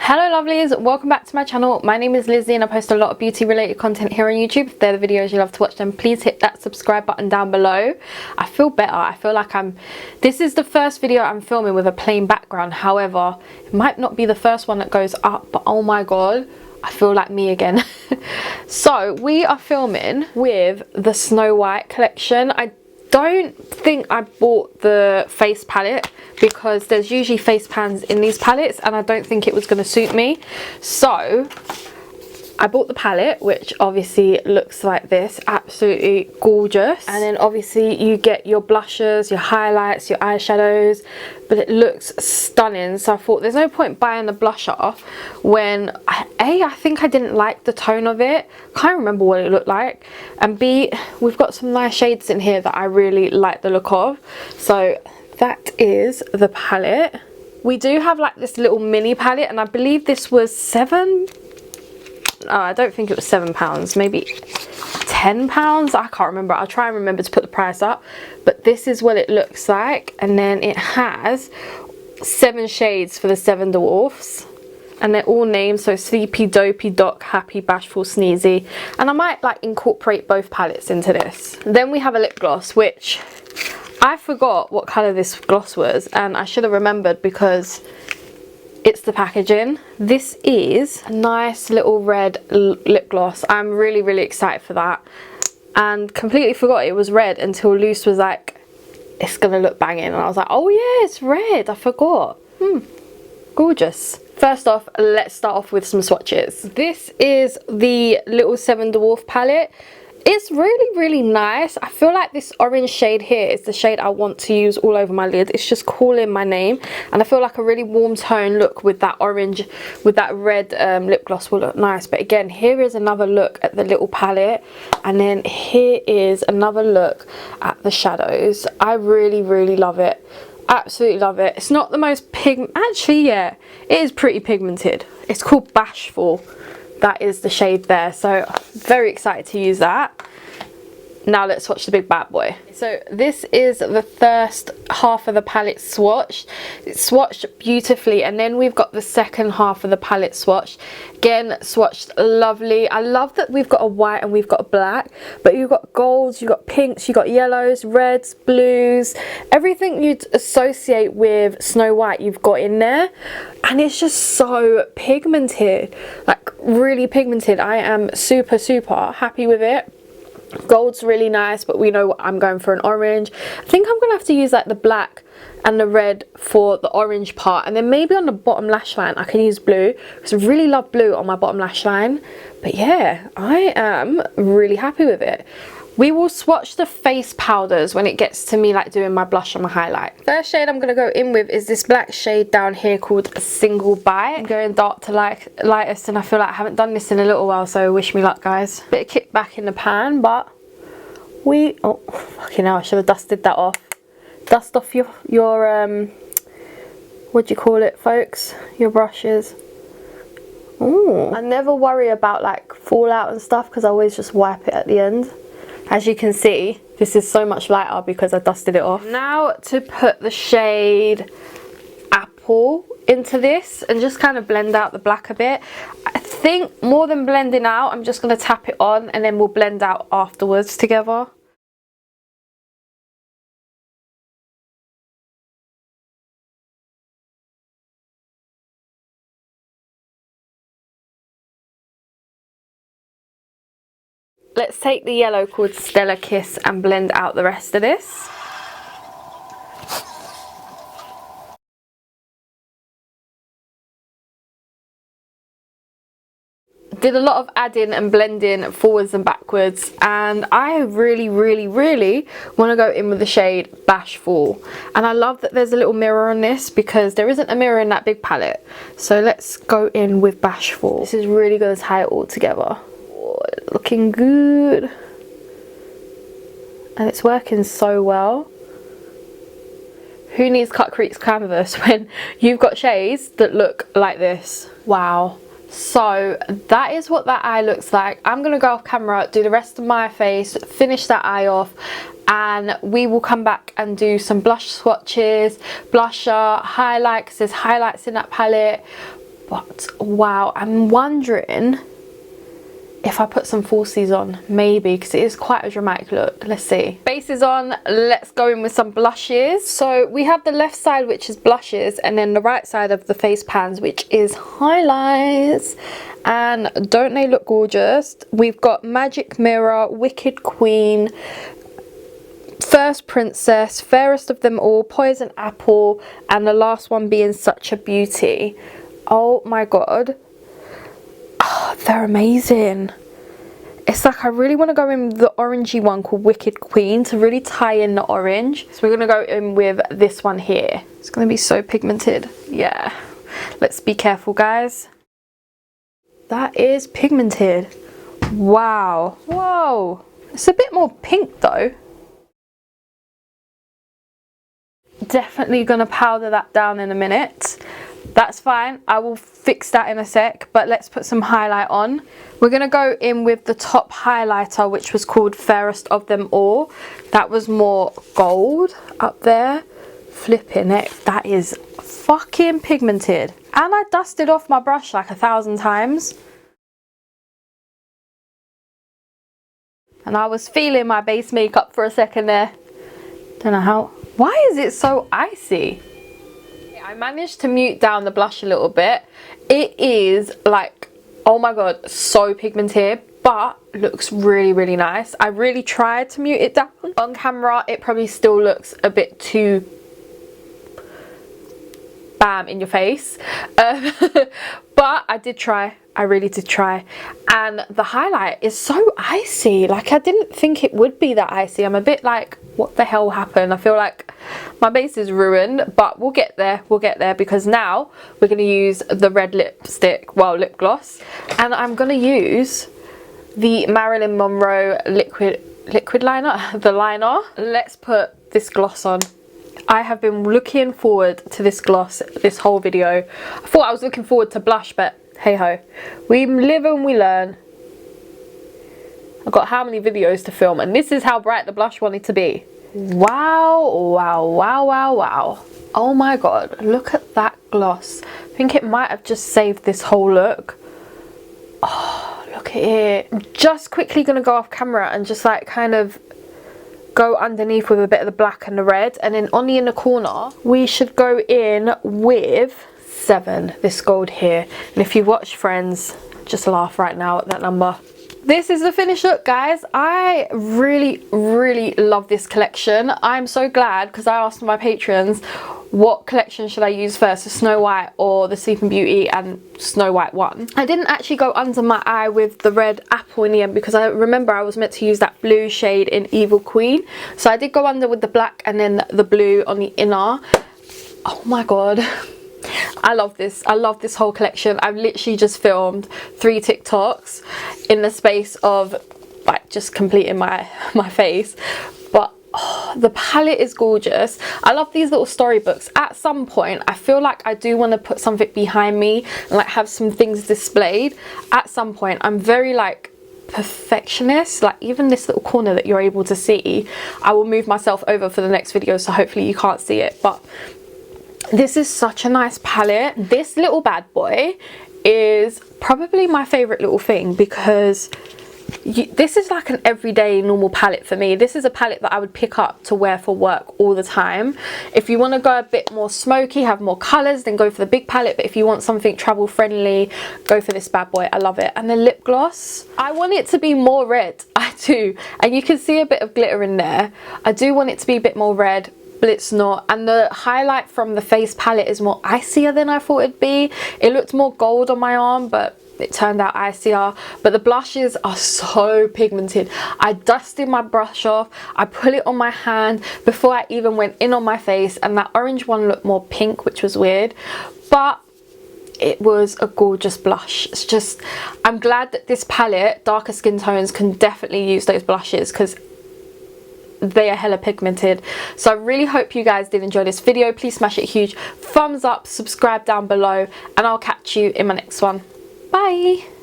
Hello lovelies, welcome back to my channel. My name is Lizzie and I post a lot of beauty related content here on YouTube. If they're the videos you love to watch, then please hit that subscribe button down below. I feel better. I feel like this is the first video I'm filming with a plain background. However, it might not be the first one that goes up, but oh my god, I feel like me again. So we are filming with the Snow White collection. I don't think I bought the face palette because there's usually face pans in these palettes and I don't think it was going to suit me. So I bought the palette, which obviously looks like this, absolutely gorgeous. And then obviously you get your blushes, your highlights, your eyeshadows, but it looks stunning. So I thought there's no point buying the blusher when I think I didn't like the tone of it. Can't remember what it looked like. And B, we've got some nice shades in here that I really like the look of. So that is the palette. We do have like this little mini palette and I believe this was I don't think it was £7, maybe £10. I can't remember. I'll try and remember to put the price up, but this is what it looks like. And then it has 7 shades for the 7 dwarfs and they're all named, so Sleepy, Dopey, Doc, Happy, Bashful, Sneezy. And I might like incorporate both palettes into this. Then we have a lip gloss, which I forgot what colour this gloss was and I should have remembered because it's the packaging. This is a nice little red lip gloss. I'm really excited for that and completely forgot it was red until Luce was like, it's gonna look banging, and I was like, oh yeah, it's red, I forgot. Gorgeous. First off, let's start off with some swatches. This is the little 7 Dwarf palette. It's really nice. I feel like this orange shade here is the shade I want to use all over my lid. It's just calling my name, and I feel like a really warm tone look with that orange, with that red lip gloss will look nice. But again, here is another look at the little palette, and then here is another look at the shadows. I really love it. Absolutely love it. It's not the most actually, yeah, it is pretty pigmented. It's called Bashful. That is the shade there, so very excited to use that. Now let's swatch the big bad boy. So this is the first half of the palette swatched. It's swatched beautifully, and then we've got the second half of the palette swatched. Again, swatched lovely. I love that we've got a white and we've got a black, but you've got golds, you've got pinks, you've got yellows, reds, blues, everything you'd associate with Snow White you've got in there. And it's just so pigmented, like really pigmented. I am super happy with it. Gold's really nice, but we know I'm going for an orange. I think I'm gonna have to use like the black and the red for the orange part, and then maybe on the bottom lash line I can use blue because I really love blue on my bottom lash line. But yeah, I am really happy with it. We will swatch the face powders when it gets to me like doing my blush and my highlight. First shade I'm going to go in with is this black shade down here called Single Bite. I'm going dark to lightest, and I feel like I haven't done this in a little while, so wish me luck guys. Bit of kick back in the pan, but oh fucking hell, I should have dusted that off. Dust off your what do you call it folks, your brushes. Ooh. I never worry about like fallout and stuff because I always just wipe it at the end. As you can see, this is so much lighter because I dusted it off. Now to put the shade Apple into this and just kind of blend out the black a bit. I think more than blending out, I'm just going to tap it on and then we'll blend out afterwards together. Let's take the yellow called Stellar Kiss and blend out the rest of this. Did a lot of adding and blending forwards and backwards, and I really want to go in with the shade Bashful. And I love that there's a little mirror on this because there isn't a mirror in that big palette. So let's go in with Bashful. This is really going to tie it all together. Looking good, and it's working so well. Who needs cut crease canvas when you've got shades that look like this? Wow. So that is what that eye looks like. I'm gonna go off camera, do the rest of my face, finish that eye off, and we will come back and do some blush swatches, blusher, highlights. There's highlights in that palette, But wow, I'm wondering if I put some falsies on, maybe, because it is quite a dramatic look. Let's see. Base is on, let's go in with some blushes. So we have the left side, which is blushes, and then the right side of the face pans, which is highlights. And don't they look gorgeous? We've got Magic Mirror, Wicked Queen, First Princess, Fairest of Them All, Poison Apple, and the last one being Such a Beauty. Oh my god. Oh, they're amazing. It's like I really want to go in with the orangey one called Wicked Queen to really tie in the orange. So we're going to go in with this one here. It's going to be so pigmented. Yeah. Let's be careful, guys. That is pigmented. Wow. Whoa. It's a bit more pink though. Definitely going to powder that down in a minute. That's fine, I will fix that in a sec, but let's put some highlight on. We're going to go in with the top highlighter, which was called Fairest of Them All. That was more gold up there. Flipping it, that is fucking pigmented. And I dusted off my brush like 1,000 times. And I was feeling my base makeup for a second there. Don't know how. Why is it so icy? I managed to mute down the blush a little bit. It is like, oh my god, so pigmented, but looks really, really nice. I really tried to mute it down. On camera, it probably still looks a bit too bam in your face. But I did try. I really did try. And the highlight is so icy. Like, I didn't think it would be that icy. I'm a bit like, what the hell happened? I feel like my base is ruined, but we'll get there. We'll get there, because now we're going to use the red lipstick, well, lip gloss. And I'm going to use the Marilyn Monroe liquid liner, the liner. Let's put this gloss on. I have been looking forward to this gloss this whole video. I thought I was looking forward to blush, but hey ho, we live and we learn. I've got how many videos to film, and this is how bright the blush wanted to be. Wow, wow, wow, wow, wow. Oh my god, look at that gloss. I think it might have just saved this whole look. Oh, look at it. I'm just quickly gonna go off camera and just like kind of go underneath with a bit of the black and the red, and then on the inner corner we should go in with 7, this gold here. And if you watch Friends, just laugh right now at that number. This is the finished look, guys. I really, really love this collection. I'm so glad, because I asked my patrons what collection should I use first, the Snow White or the Sleeping Beauty and Snow White one. I didn't actually go under my eye with the red apple in the end, because I remember I was meant to use that blue shade in Evil Queen. So I did go under with the black and then the blue on the inner. Oh my god. I love this. I love this whole collection. I've literally just filmed 3 TikToks in the space of like just completing my face. But oh, the palette is gorgeous. I love these little storybooks. At some point, I feel like I do want to put something behind me and like have some things displayed. At some point, I'm very like perfectionist. Like even this little corner that you're able to see, I will move myself over for the next video, so hopefully you can't see it. But this is such a nice palette. This little bad boy is probably my favorite little thing, because this is like an everyday normal palette for me. This is a palette that I would pick up to wear for work all the time. If you want to go a bit more smoky, have more colors, then go for the big palette. But if you want something travel friendly, go for this bad boy. I love it. And the lip gloss, I want it to be more red. I do. And you can see a bit of glitter in there. I do want it to be a bit more red, but it's not. And the highlight from the face palette is more icier than I thought it'd be. It looked more gold on my arm, but it turned out icier. But the blushes are so pigmented. I dusted my brush off, I put it on my hand before I even went in on my face, and that orange one looked more pink, which was weird, but it was a gorgeous blush. It's just, I'm glad that this palette, darker skin tones, can definitely use those blushes, because they are hella pigmented. So I really hope you guys did enjoy this video. Please smash it a huge thumbs up, subscribe down below, and I'll catch you in my next one. Bye.